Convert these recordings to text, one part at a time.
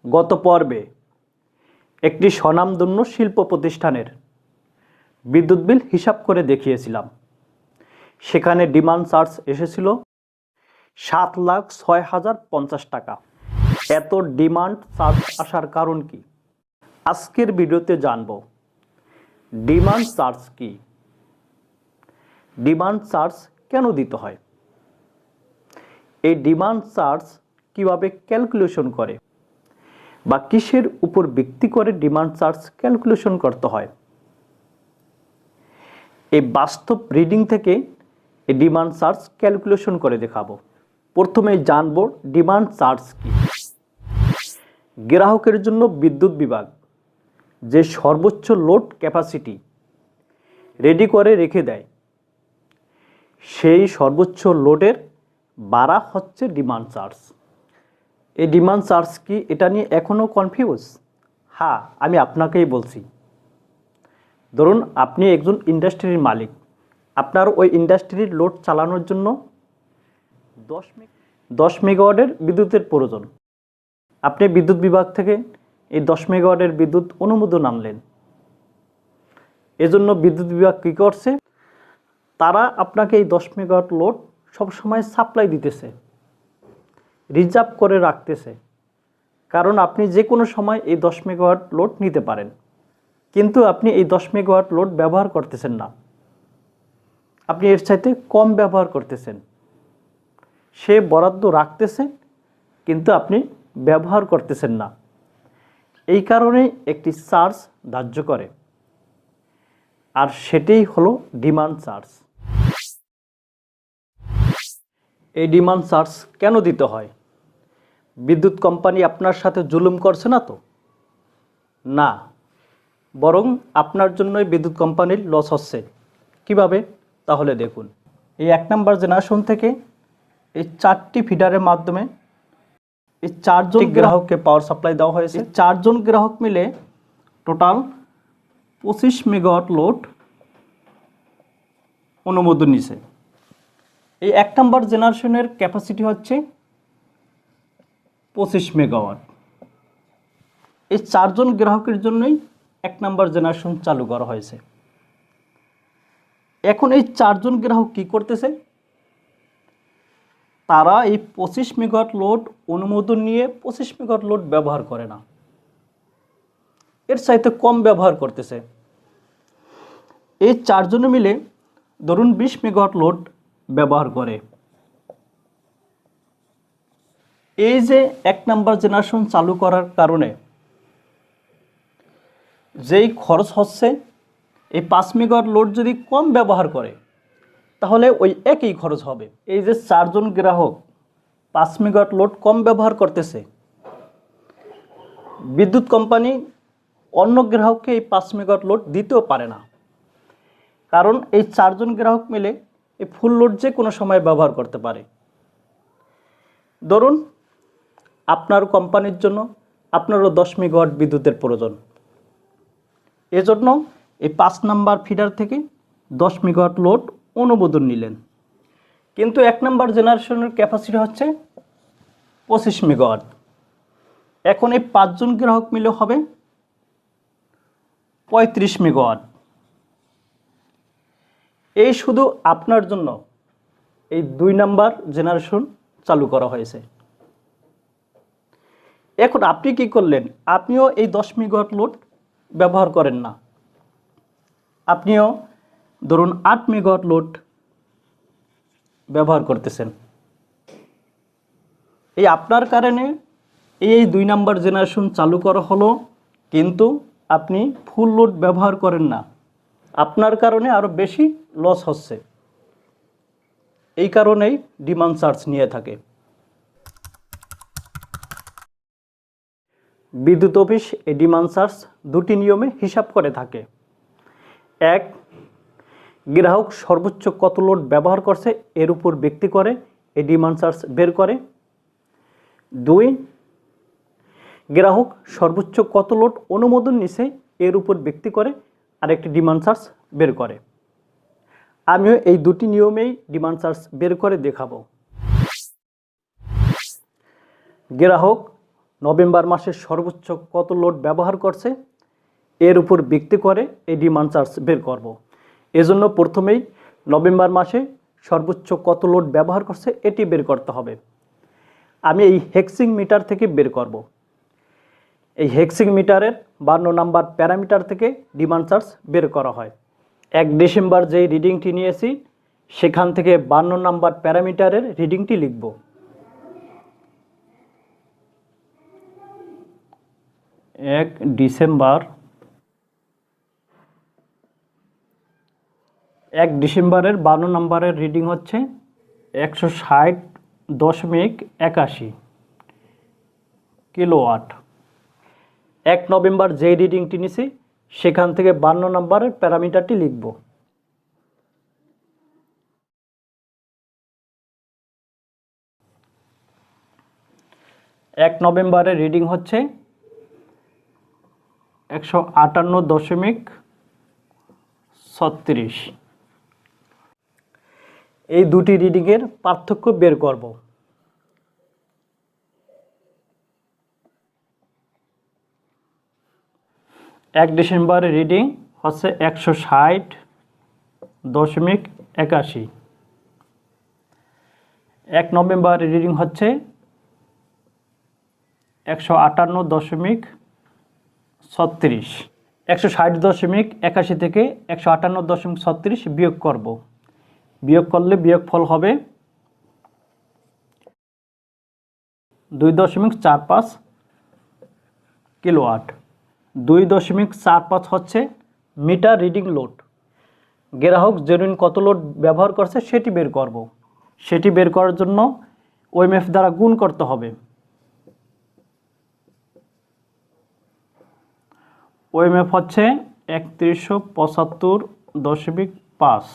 গত পর্বে একটি স্বনামধন্য শিল্প প্রতিষ্ঠানের বিদ্যুৎ বিল হিসাব করে দেখিয়েছিলাম। সেখানে ডিমান্ড চার্জ এসেছিল 7,06,050 টাকা। এত ডিমান্ড চার্জ আসার কারণ কি? আজকের ভিডিওতে জানব ডিমান্ড চার্জ কি, ডিমান্ড চার্জ কেন দিতে হয়, এই ডিমান্ড চার্জ কিভাবে ক্যালকুলেশন করে বা কিসের উপর ভিত্তি করে ডিমান্ড চার্জ ক্যালকুলেশন করতে হয়। এই বাস্তব রিডিং থেকে এই ডিমান্ড চার্জ ক্যালকুলেশন করে দেখাবো। প্রথমে জানব ডিমান্ড চার্জ কি। গ্রাহকের জন্য বিদ্যুৎ বিভাগ যে সর্বোচ্চ লোড ক্যাপাসিটি রেডি করে রেখে দেয়, সেই সর্বোচ্চ লোডের ভাড়া হচ্ছে ডিমান্ড চার্জ। এই ডিমান্ড চার্জ কি, এটা নিয়ে এখনও কনফিউজ? হ্যাঁ, আমি আপনাকেই বলছি। ধরুন আপনি একজন ইন্ডাস্ট্রির মালিক, আপনার ওই ইন্ডাস্ট্রির লোড চালানোর জন্য 10 মেগাওয়াটের বিদ্যুতের প্রয়োজন। আপনি বিদ্যুৎ বিভাগ থেকে এই 10 মেগাওয়াটের বিদ্যুৎ অনুমোদন আনলেন। এজন্য বিদ্যুৎ বিভাগ কী করছে, তারা আপনাকে এই 10 মেগাওয়াট লোড সবসময় সাপ্লাই দিতেছে, রিজার্ভ করে রাখতেছে, কারণ আপনি যে কোনো সময় এই 10 মেগাওয়াট লোড নিতে পারেন। কিন্তু আপনি এই 10 মেগাওয়াট লোড ব্যবহার করতেছেন না, আপনি এর চাইতে কম ব্যবহার করতেছেন। সে বরাদ্দ রাখতেছে কিন্তু আপনি ব্যবহার করতেছেন না, এই কারণে একটি চার্জ ধার্য করে, আর সেটাই হলো ডিমান্ড চার্জ। এই ডিমান্ড চার্জ কেন দিতে হয়? বিদ্যুৎ কোম্পানি আপনার সাথে জুলুম করছে না তো? না, বরং আপনার জন্যই বিদ্যুৎ কোম্পানির লস হচ্ছে। কিভাবে? তাহলে দেখুন। এই 1 নম্বর জেনারেশন থেকে এই 4টি ফিডারের মাধ্যমে এই 4 জন গ্রাহককে পাওয়ার সাপ্লাই দেওয়া হয়েছে। 4 জন গ্রাহক মিলে টোটাল 25 মেগাওয়াট লোড অনুমোদন নিছে। এই 1 নম্বর জেনারেশনের ক্যাপাসিটি হচ্ছে 25 মেগাওয়াট। এই 4 জন গ্রাহকের জন্যই 1 নম্বর জেনারেশন চালু করা হয়েছে। এখন এই 4 জন গ্রাহক কি করতেছে, তারা এই 25 মেগাওয়াট লোড অনুমোদন নিয়ে 25 মেগাওয়াট লোড ব্যবহার করে না, এর চাইতে কম ব্যবহার করতেছে। এই 4 জনে মিলে ধরুন 20 মেগাওয়াট লোড ব্যবহার করে। এই যে 1 নম্বর জেনারেশন চালু করার কারণে যেই খরচ হচ্ছে, এই 5 মেগাওয়াট লোড যদি কম ব্যবহার করে তাহলে ওই একই খরচ হবে। এই যে 4 জন গ্রাহক 5 মেগাওয়াট লোড কম ব্যবহার করতেছে, বিদ্যুৎ কোম্পানি অন্য গ্রাহককে এই 5 মেগাওয়াট লোড দিতেও পারে না, কারণ এই 4 জন গ্রাহক মিলে এই ফুল লোড যে কোনো সময় ব্যবহার করতে পারে। ধরুন আপনার কোম্পানির জন্য আপনারও 10 মেগাওয়াট বিদ্যুতের প্রয়োজন, এজন্য এই 5 নাম্বার ফিডার থেকে 10 মেগাওয়াট লোড অনুমোদন নিলেন। কিন্তু 1 নম্বর জেনারেশনের ক্যাপাসিটি হচ্ছে 25 মেগাওয়াট। এখন এই 5 জন গ্রাহক মিলে হবে 35 মেগাওয়াট। এই শুধু আপনার জন্য এই 2 নাম্বার জেনারেশন চালু করা হয়েছে। এখন আপনি কি করলেন, আপনিও এই 10 মেগাওয়াট লোড ব্যবহার করেন না, আপনিও ধরুন 8 মেগাওয়াট লোড ব্যবহার করতেছেন। এই আপনার কারণে এই 2 নাম্বার জেনারেশন চালু করা হলো, কিন্তু আপনি ফুল লোড ব্যবহার করেন না, আপনার কারণে আরও বেশি লস হচ্ছে। এই কারণেই ডিমান্ড চার্জ নিয়ে থাকে। বিদ্যুৎ অফিস এই ডিমান্ড চার্জ 2টি নিয়মে হিসাব করে থাকে। 1, গ্রাহক সর্বোচ্চ কত লোড ব্যবহার করছে এর উপর ভিত্তি করে এই ডিমান্ড চার্জ বের করে। 2, গ্রাহক সর্বোচ্চ কত লোড অনুমোদন নিছে এর উপর ভিত্তি করে আরেকটি ডিমান্ড চার্জ বের করে। আমিও এই 2টি নিয়মেই ডিমান্ড চার্জ বের করে দেখাবো। গ্রাহক নভেম্বর মাসে সর্বোচ্চ কত লোড ব্যবহার করছে এর উপর ভিত্তি করে এই ডিমান্ড চার্জ বের করব। এজন্য প্রথমেই নভেম্বর মাসে সর্বোচ্চ কত লোড ব্যবহার করছে এটি বের করতে হবে। আমি এই হেক্সিং মিটার থেকে বের করব। এই হেক্সিং মিটারের 52 নাম্বার প্যারামিটার থেকে ডিমান্ড চার্জ বের করা হয়। 1 ডিসেম্বর যেই রিডিংটি নিয়েছি সেখান থেকে 52 নাম্বার প্যারামিটারের রিডিংটি লিখব। 1 ডিসেম্বর 1 ডিসেম্বরের 52 নম্বরের রিডিং হচ্ছে 160.81 কিলোওয়াট। 1 নভেম্বর যে রিডিংটি নিছি সেখান থেকে 52 নম্বরের প্যারামিটারটি লিখব। এক নভেম্বরের রিডিং হচ্ছে 158.36। এই দুটি রিডিংয়ের পার্থক্য বের করব। এক ডিসেম্বরের রিডিং হচ্ছে 160.81। 1 নভেম্বরের রিডিং হচ্ছে 158.36। 160.81 থেকে 158.36 বিয়োগ করব। বিয়োগ করলে বিয়োগফল হবে 2.45 কিলোওয়াট। 2.45 হচ্ছে মিটার রিডিং লোড। গ্রাহক জেনুইন কত লোড ব্যবহার করছে সেটি বের করব। সেটি বের করার জন্য ওএমএফ দ্বারা গুণ করতে হবে। ওএমএফ হচ্ছে 3175.5।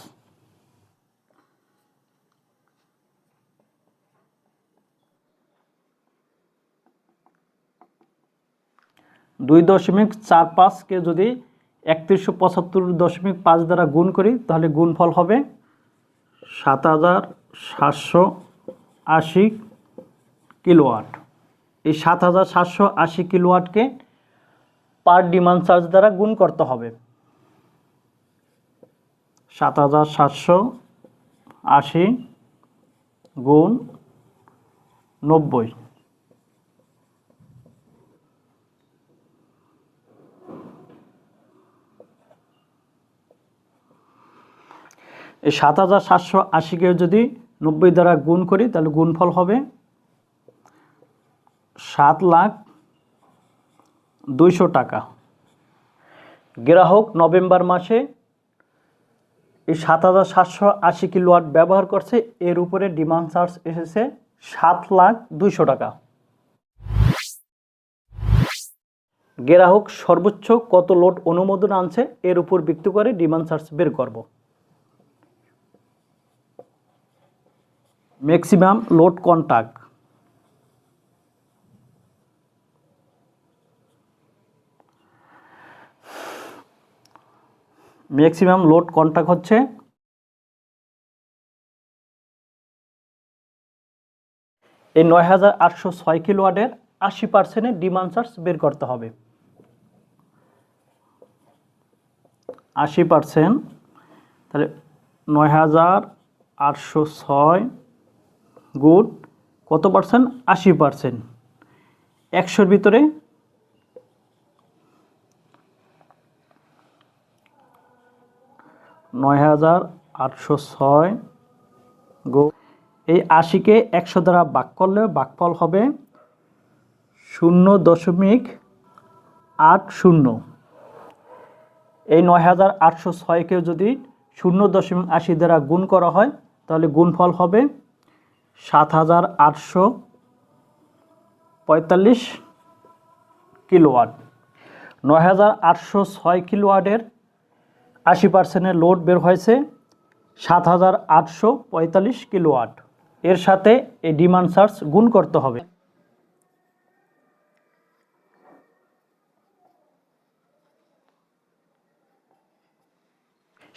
2.45কে যদি 3175.5 দ্বারা গুণ করি তাহলে গুণফল হবে 7780 কিলোওয়াট। এই 7780 কিলোওয়াটকে পার ডিমান্ড চার্জ দ্বারা গুণ করতে হবে। 7780 গুণ 90। এই 7780কে যদি 90 দ্বারা গুণ করি তাহলে গুণফল হবে 7,200,000 টাকা। গ্রাহক নভেম্বর মাসে এই 7780 কিলোওয়াট ব্যবহার করছে, এর উপরে ডিমান্ড চার্জ এসেছে 7,200,000 টাকা। গ্রাহক সর্বোচ্চ কত লোড অনুমোদন আনছে এর উপর ভিত্তি করে ডিমান্ড চার্জ বের করব। Maximum load contact. Maximum load contact হচ্ছে এই 9806 কিলোওয়াটের 80% ডিমান্ড চার্জ বের করতে হবে। 80% তাহলে 9806 গুণ কত পার্সেন্ট? 80%। 100-র ভিতরে 9806 গুণ এই 80কে 100 দ্বারা ভাগ করলে ভাগফল হবে 0.80। এই 9806কে যদি 0.80 দ্বারা গুণ করা হয় তাহলে গুণফল হবে 7845 কিলোওয়াট। 9806 কিলোওয়াটের 80% লোড বের হয়েছে 7845 কিলোওয়াট। এর সাথে এই ডিমান্ড চার্জ গুণ করতে হবে।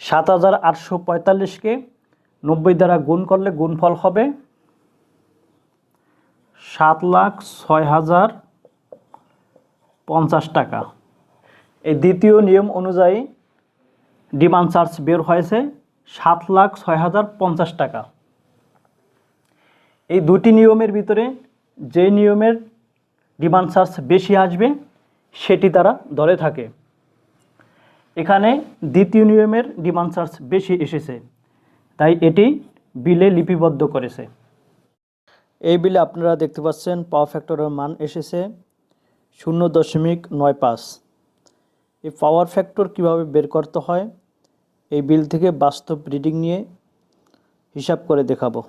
সাত 7845কে 90 দ্বারা গুণ করলে গুণফল হবে 7,06,000 টাকা। এই দ্বিতীয় নিয়ম অনুযায়ী ডিমান্ড চার্জ বের হয়েছে 7,06,050 টাকা। এই দুটি নিয়মের ভিতরে যে নিয়মের ডিমান্ড চার্জ বেশি আসবে সেটি তারা ধরে থাকে। এখানে দ্বিতীয় নিয়মের ডিমান্ড চার্জ বেশি এসেছে, তাই এটি বিলে লিপিবদ্ধ করেছে। এই বিলে আপনারা দেখতে পাচ্ছেন পাওয়ার ফ্যাক্টরের মান এসেছে 0.95। এই পাওয়ার ফ্যাক্টর কিভাবে বের করতে হয় এই বিল থেকে বাস্তব রিডিং নিয়ে হিসাব করে দেখাবো।